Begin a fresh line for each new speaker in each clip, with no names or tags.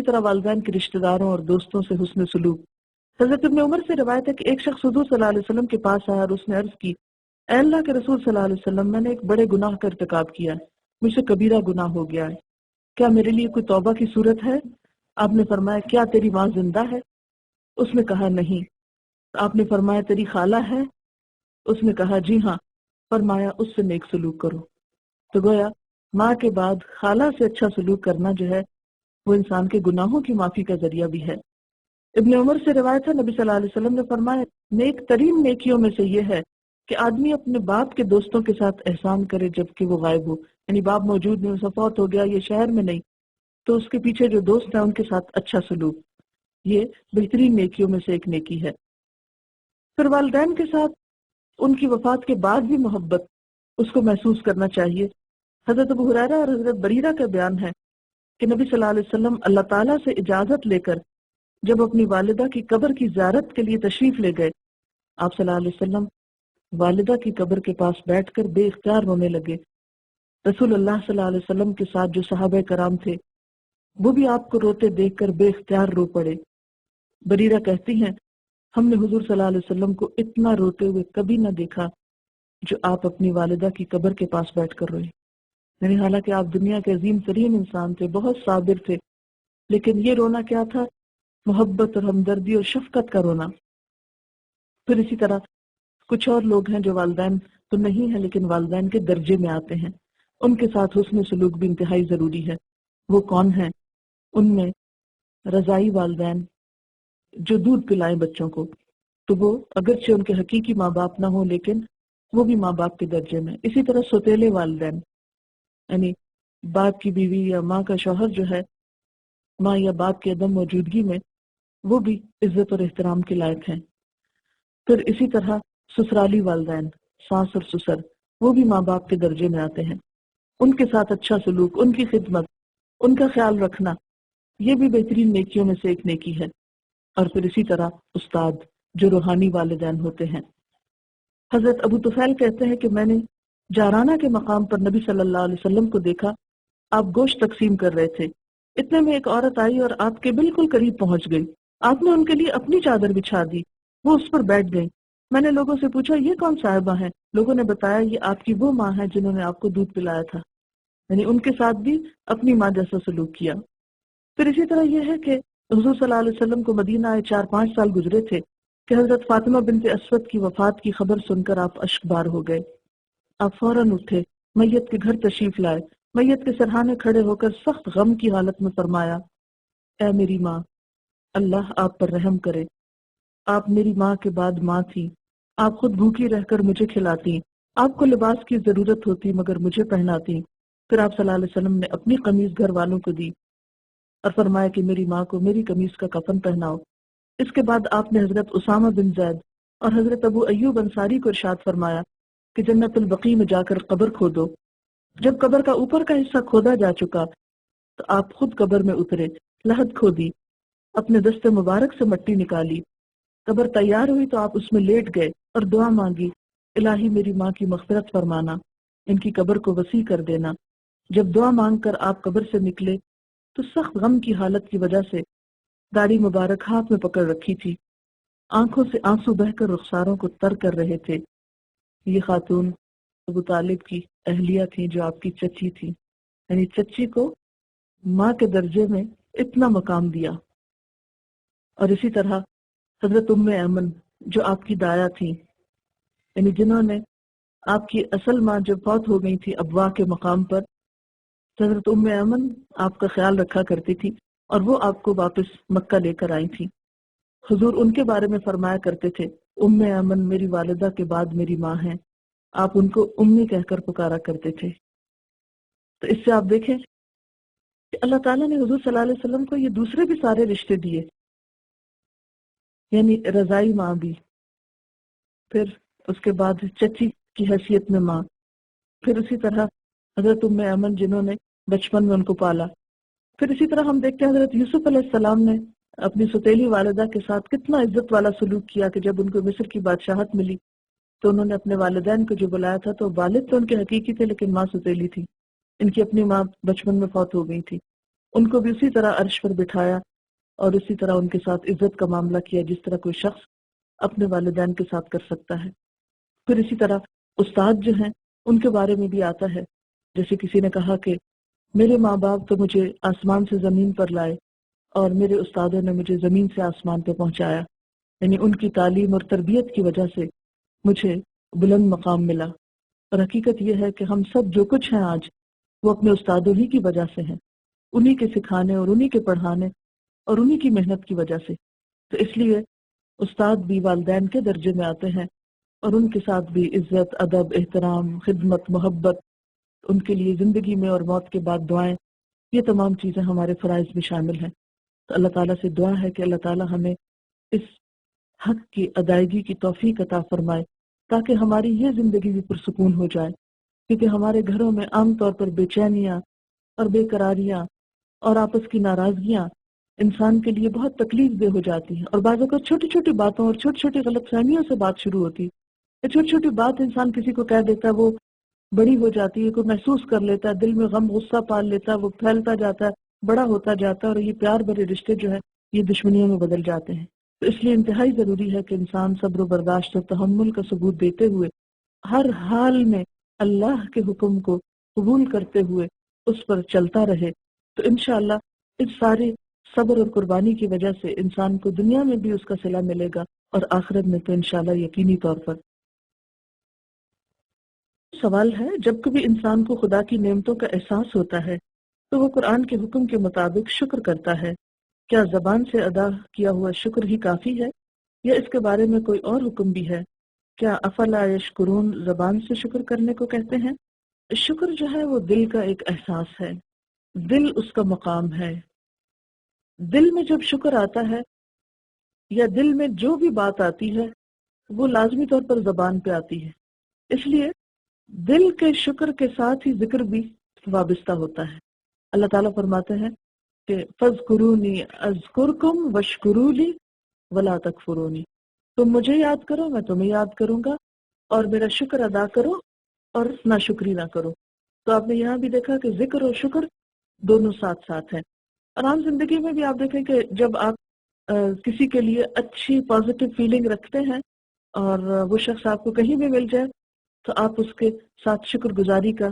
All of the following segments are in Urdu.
طرح والدین کے رشتہ داروں اور دوستوں سے حسن سلوک۔ حضرت ابن عمر سے روایت ہے کہ ایک شخص حضور صلی اللہ علیہ وسلم کے پاس آیا اور اس نے عرض کی، اے اللہ کے رسول صلی اللہ علیہ وسلم، میں نے ایک بڑے گناہ کا ارتکاب کیا ہے، مجھ سے کبیرہ گناہ ہو گیا ہے، کیا میرے لیے کوئی توبہ کی صورت ہے؟ آپ نے فرمایا، کیا تیری ماں زندہ ہے؟ اس نے کہا نہیں۔ آپ نے فرمایا، تیری خالہ ہے؟ اس نے کہا جی ہاں۔ فرمایا، اس سے نیک سلوک کرو۔ تو گویا ماں کے بعد خالہ سے اچھا سلوک کرنا جو ہے وہ انسان کے گناہوں کی معافی کا ذریعہ بھی ہے۔ ابن عمر سے روایت ہے، نبی صلی اللہ علیہ وسلم نے فرمایا، نیک ترین نیکیوں میں سے یہ ہے کہ آدمی اپنے باپ کے دوستوں کے ساتھ احسان کرے جبکہ وہ غائب ہو، یعنی باپ موجود نہیں، اسے فوت ہو گیا، یہ شہر میں نہیں، تو اس کے پیچھے جو دوست ہیں ان کے ساتھ اچھا سلوک، یہ بہترین نیکیوں میں سے ایک نیکی ہے۔ پھر والدین کے ساتھ ان کی وفات کے بعد بھی محبت اس کو محسوس کرنا چاہیے۔ حضرت ابو ہریرہ اور حضرت بریرہ کا بیان ہے کہ نبی صلی اللہ علیہ وسلم اللہ تعالیٰ سے اجازت لے کر جب اپنی والدہ کی قبر کی زیارت کے لیے تشریف لے گئے، آپ صلی اللہ علیہ وسلم والدہ کی قبر کے پاس بیٹھ کر بے اختیار رونے لگے۔ رسول اللہ صلی اللہ علیہ وسلم کے ساتھ جو صحابہ کرام تھے وہ بھی آپ کو روتے دیکھ کر بے اختیار رو پڑے۔ بریرہ کہتی ہیں، ہم نے حضور صلی اللہ علیہ وسلم کو اتنا روتے ہوئے کبھی نہ دیکھا جو آپ اپنی والدہ کی قبر کے پاس بیٹھ کر روئے۔ یعنی حالانکہ آپ دنیا کے عظیم ترین انسان تھے، بہت صابر تھے، لیکن یہ رونا کیا تھا؟ محبت اور ہمدردی اور شفقت کا رونا۔ پھر اسی طرح کچھ اور لوگ ہیں جو والدین تو نہیں ہیں لیکن والدین کے درجے میں آتے ہیں، ان کے ساتھ حسن سلوک بھی انتہائی ضروری ہے۔ وہ کون ہیں؟ ان میں رضائی والدین جو دودھ پلائیں بچوں کو، تو وہ اگرچہ ان کے حقیقی ماں باپ نہ ہوں لیکن وہ بھی ماں باپ کے درجے میں۔ اسی طرح سوتیلے والدین، یعنی باپ کی بیوی یا ماں کا شوہر جو ہے ماں یا باپ کی عدم موجودگی میں، وہ بھی عزت اور احترام کے لائق ہیں۔ پھر اسی طرح سسرالی والدین، ساس اور سسر، وہ بھی ماں باپ کے درجے میں آتے ہیں۔ ان کے ساتھ اچھا سلوک، ان کی خدمت، ان کا خیال رکھنا، یہ بھی بہترین نیکیوں میں سے ایک نیکی ہے۔ اور پھر اسی طرح استاد جو روحانی والدین ہوتے ہیں۔ حضرت ابو طفیل کہتے ہیں کہ میں نے جارانہ کے مقام پر نبی صلی اللہ علیہ وسلم کو دیکھا، آپ گوشت تقسیم کر رہے تھے، اتنے میں ایک عورت آئی اور آپ کے بالکل قریب پہنچ گئی۔ آپ نے ان کے لیے اپنی چادر بچھا دی، وہ اس پر بیٹھ گئی۔ میں نے لوگوں سے پوچھا، یہ کون صاحبہ ہیں؟ لوگوں نے بتایا، یہ آپ کی وہ ماں ہے جنہوں نے آپ کو دودھ پلایا تھا۔ یعنی ان کے ساتھ بھی اپنی ماں جیسا سلوک کیا۔ پھر اسی طرح یہ ہے کہ حضور صلی اللہ علیہ وسلم کو مدینہ آئے 4-5 سال گزرے تھے کہ حضرت فاطمہ بنت اسود کی وفات کی خبر سن کر آپ اشک بار ہو گئے۔ آپ فوراً اٹھے، میت کے گھر تشریف لائے، میت کے سرہانے کھڑے ہو کر سخت غم کی حالت میں فرمایا، اے میری ماں، اللہ آپ پر رحم کرے، آپ میری ماں کے بعد ماں تھی، آپ خود بھوکی رہ کر مجھے کھلاتی، آپ کو لباس کی ضرورت ہوتی مگر مجھے پہناتی۔ پھر آپ صلی اللہ علیہ وسلم نے اپنی قمیض گھر والوں کو دی اور فرمایا کہ میری ماں کو میری قمیض کا کفن پہناؤ۔ اس کے بعد آپ نے حضرت اسامہ بن زید اور حضرت ابو ایوب انصاری کو ارشاد فرمایا کہ جنت البقیع میں جا کر قبر کھودو۔ جب قبر کا اوپر کا حصہ کھودا جا چکا تو آپ خود قبر میں اترے، لحد کھودی، اپنے دست مبارک سے مٹی نکالی، قبر تیار ہوئی تو آپ اس میں لیٹ گئے اور دعا مانگی، الہی میری ماں کی مغفرت فرمانا، ان کی قبر کو وسیع کر دینا۔ جب دعا مانگ کر آپ قبر سے نکلے تو سخت غم کی حالت کی وجہ سے داڑھی مبارک ہاتھ میں پکڑ رکھی تھی، آنکھوں سے آنسو بہ کر رخساروں کو تر کر رہے تھے۔ یہ خاتون ابو طالب کی اہلیہ تھی جو آپ کی چچی تھی، یعنی چچی کو ماں کے درجے میں اتنا مقام دیا۔ اور اسی طرح حضرت ام ایمن جو آپ کی دایا تھی، یعنی جنہوں نے آپ کی اصل ماں جب فوت ہو گئی تھی ابوا کے مقام پر، حضرت ام ایمن آپ کا خیال رکھا کرتی تھی اور وہ آپ کو واپس مکہ لے کر آئی تھی۔ حضور ان کے بارے میں فرمایا کرتے تھے، ام ایمن میری والدہ کے بعد میری ماں ہیں، آپ ان کو امی کہہ کر پکارا کرتے تھے۔ تو اس سے آپ دیکھیں کہ اللہ تعالیٰ نے حضور صلی اللہ علیہ وسلم کو یہ دوسرے بھی سارے رشتے دیے، یعنی رضائی ماں بھی، پھر اس کے بعد چچی کی حیثیت میں ماں، پھر اسی طرح حضرت ام ایمن جنہوں نے بچپن میں ان کو پالا۔ پھر اسی طرح ہم دیکھتے ہیں حضرت یوسف علیہ السلام نے اپنی ستیلی والدہ کے ساتھ کتنا عزت والا سلوک کیا کہ جب ان کو مصر کی بادشاہت ملی تو انہوں نے اپنے والدین کو جو بلایا تھا تو والد تو ان کے حقیقی تھے لیکن ماں ستیلی تھی، ان کی اپنی ماں بچپن میں فوت ہو گئی تھی۔ ان کو بھی اسی طرح عرش پر بٹھایا اور اسی طرح ان کے ساتھ عزت کا معاملہ کیا جس طرح کوئی شخص اپنے والدین کے ساتھ کر سکتا ہے۔ پھر اسی طرح استاد جو ہیں ان کے بارے میں بھی آتا ہے، جیسے کسی نے کہا کہ میرے ماں باپ تو مجھے آسمان سے زمین پر لائے اور میرے استادوں نے مجھے زمین سے آسمان پہ پہنچایا، یعنی ان کی تعلیم اور تربیت کی وجہ سے مجھے بلند مقام ملا۔ اور حقیقت یہ ہے کہ ہم سب جو کچھ ہیں آج وہ اپنے استادوں ہی کی وجہ سے ہیں، انہی کے سکھانے اور انہی کے پڑھانے اور انہی کی محنت کی وجہ سے۔ تو اس لیے استاد بھی والدین کے درجے میں آتے ہیں اور ان کے ساتھ بھی عزت، ادب، احترام، خدمت، محبت، ان کے لیے زندگی میں اور موت کے بعد دعائیں، یہ تمام چیزیں ہمارے فرائض میں شامل ہیں۔ تو اللہ تعالیٰ سے دعا ہے کہ اللہ تعالیٰ ہمیں اس حق کی ادائیگی کی توفیق عطا فرمائے تاکہ ہماری یہ زندگی بھی پرسکون ہو جائے، کیونکہ ہمارے گھروں میں عام طور پر بے چینیاں اور بے قراریاں اور آپس کی ناراضگیاں انسان کے لیے بہت تکلیف دہ ہو جاتی ہیں، اور بعض اوقات چھوٹی چھوٹی باتوں اور چھوٹی چھوٹی غلط فہمیوں سے بات شروع ہوتی ہے۔ چھوٹی چھوٹی بات انسان کسی کو کہہ دیتا ہے، وہ بڑی ہو جاتی ہے، کوئی محسوس کر لیتا ہے، دل میں غم غصہ پال لیتا ہے، وہ پھیلتا جاتا ہے، بڑا ہوتا جاتا ہے، اور یہ پیار بھرے رشتے جو ہے یہ دشمنیوں میں بدل جاتے ہیں۔ تو اس لیے انتہائی ضروری ہے کہ انسان صبر و برداشت اور تحمل کا ثبوت دیتے ہوئے ہر حال میں اللہ کے حکم کو قبول کرتے ہوئے اس پر چلتا رہے، تو انشاءاللہ اس سارے صبر اور قربانی کی وجہ سے انسان کو دنیا میں بھی اس کا صلہ ملے گا اور آخرت میں تو انشاءاللہ یقینی طور پر۔ سوال ہے، جب کبھی انسان کو خدا کی نعمتوں کا احساس ہوتا ہے تو وہ قرآن کے حکم کے مطابق شکر کرتا ہے، کیا زبان سے ادا کیا ہوا شکر ہی کافی ہے یا اس کے بارے میں کوئی اور حکم بھی ہے؟ کیا افلا یشکرون زبان سے شکر کرنے کو کہتے ہیں؟ شکر جو ہے وہ دل کا ایک احساس ہے، دل اس کا مقام ہے۔ دل میں جب شکر آتا ہے یا دل میں جو بھی بات آتی ہے وہ لازمی طور پر زبان پہ آتی ہے، اس لیے دل کے شکر کے ساتھ ہی ذکر بھی وابستہ ہوتا ہے۔ اللہ تعالیٰ فرماتے ہیں کہ فَاذْكُرُونِي أَذْكُرْكُمْ وَاشْكُرُوا لِي وَلَا تَكْفُرُونِي، تم مجھے یاد کرو میں تمہیں یاد کروں گا، اور میرا شکر ادا کرو اور ناشکری نہ کرو۔ تو آپ نے یہاں بھی دیکھا کہ ذکر اور شکر دونوں ساتھ ساتھ ہیں۔ اور عام زندگی میں بھی آپ دیکھیں کہ جب آپ کسی کے لیے اچھی پازیٹیو فیلنگ رکھتے ہیں اور وہ شخص آپ کو کہیں بھی مل جائے تو آپ اس کے ساتھ شکر گزاری کا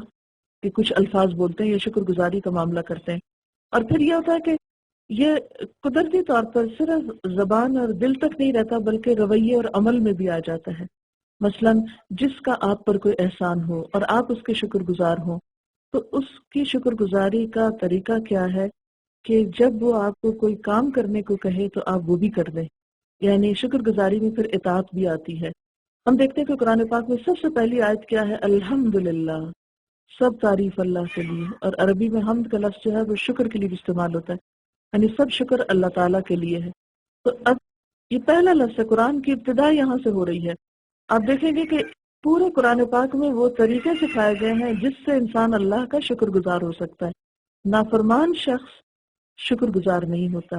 کہ کچھ الفاظ بولتے ہیں یا شکر گزاری کا معاملہ کرتے ہیں۔ اور پھر یہ ہوتا ہے کہ یہ قدرتی طور پر صرف زبان اور دل تک نہیں رہتا بلکہ رویے اور عمل میں بھی آ جاتا ہے۔ مثلا جس کا آپ پر کوئی احسان ہو اور آپ اس کے شکر گزار ہوں تو اس کی شکر گزاری کا طریقہ کیا ہے کہ جب وہ آپ کو کوئی کام کرنے کو کہے تو آپ وہ بھی کر دیں، یعنی شکر گزاری میں پھر اطاعت بھی آتی ہے۔ ہم دیکھتے ہیں کہ قرآن پاک میں سب سے پہلی آیت کیا ہے؟ الحمدللہ، سب تعریف اللہ کے لیے، اور عربی میں حمد کا لفظ جو ہے وہ شکر کے لیے بھی استعمال ہوتا ہے، یعنی سب شکر اللہ تعالیٰ کے لیے ہے۔ تو اب یہ پہلا لفظ ہے، قرآن کی ابتدا یہاں سے ہو رہی ہے۔ آپ دیکھیں گے کہ پورے قرآن پاک میں وہ طریقے سکھائے گئے ہیں جس سے انسان اللہ کا شکر گزار ہو سکتا ہے۔ نافرمان شخص شکر گزار نہیں ہوتا،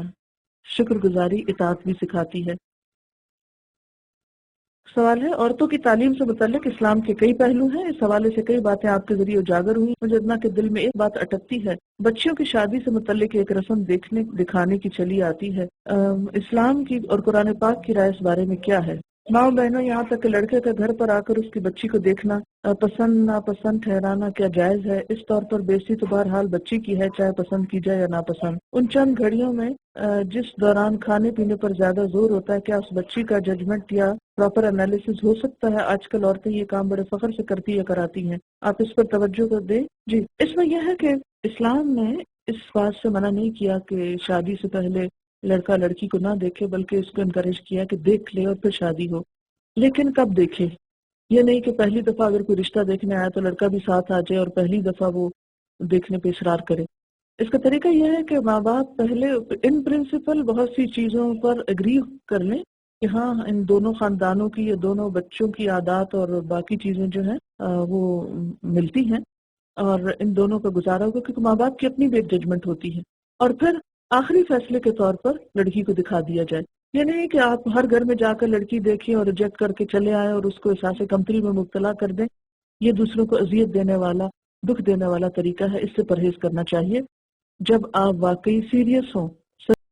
شکر گزاری اطاعت بھی سکھاتی ہے۔ سوال ہے، عورتوں کی تعلیم سے متعلق اسلام کے کئی پہلو ہیں، اس حوالے سے کئی باتیں آپ کے ذریعے اجاگر ہوئی، مجھے اتنا کہ دل میں ایک بات اٹکتی ہے۔ بچیوں کی شادی سے متعلق ایک رسم دکھانے کی چلی آتی ہے، اسلام کی اور قرآن پاک کی رائے اس بارے میں کیا ہے؟ ماں بہنوں، یہاں تک کہ لڑکے کا گھر پر آ کر اس کی بچی کو دیکھنا، پسند ناپسند ٹھہرانا کیا جائز ہے؟ اس طور پر بیزتی تو بہرحال بچی کی ہے، چاہے پسند کی جائے یا ناپسند۔ ان چند گھڑیوں میں جس دوران کھانے پینے پر زیادہ زور ہوتا ہے، کیا اس بچی کا ججمنٹ یا پراپر انالیسس ہو سکتا ہے؟ آج کل عورتیں یہ کام بڑے فخر سے کرتی یا کراتی ہیں، آپ اس پر توجہ کر دیں۔ جی، اس میں یہ ہے کہ اسلام نے اس بات سے منع نہیں کیا کہ شادی سے پہلے لڑکا لڑکی کو نہ دیکھے، بلکہ اس کو انکریج کیا کہ دیکھ لے اور پھر شادی ہو، لیکن کب دیکھے؟ یہ نہیں کہ پہلی دفعہ اگر کوئی رشتہ دیکھنے آیا تو لڑکا بھی ساتھ آ جائے اور پہلی دفعہ وہ دیکھنے پہ اصرار کرے۔ اس کا طریقہ یہ ہے کہ ماں باپ پہلے ان پرنسپل بہت سی چیزوں پر اگری کر لیں کہ ہاں ان دونوں خاندانوں کی یا دونوں بچوں کی عادات اور باقی چیزیں جو ہیں وہ ملتی ہیں اور ان دونوں کا گزارا ہوگا، کیونکہ ماں باپ کی اپنی بھی ایک ججمنٹ ہوتی ہے، اور پھر آخری فیصلے کے طور پر لڑکی کو دکھا دیا جائے۔ یہ نہیں کہ آپ ہر گھر میں جا کر لڑکی دیکھیں اور ریجیکٹ کر کے چلے آئیں اور اس کو احساس کمتری میں مبتلا کر دیں، یہ دوسروں کو اذیت دینے والا، دکھ دینے والا طریقہ ہے، اس سے پرہیز کرنا چاہیے۔ جب آپ واقعی سیریس ہوں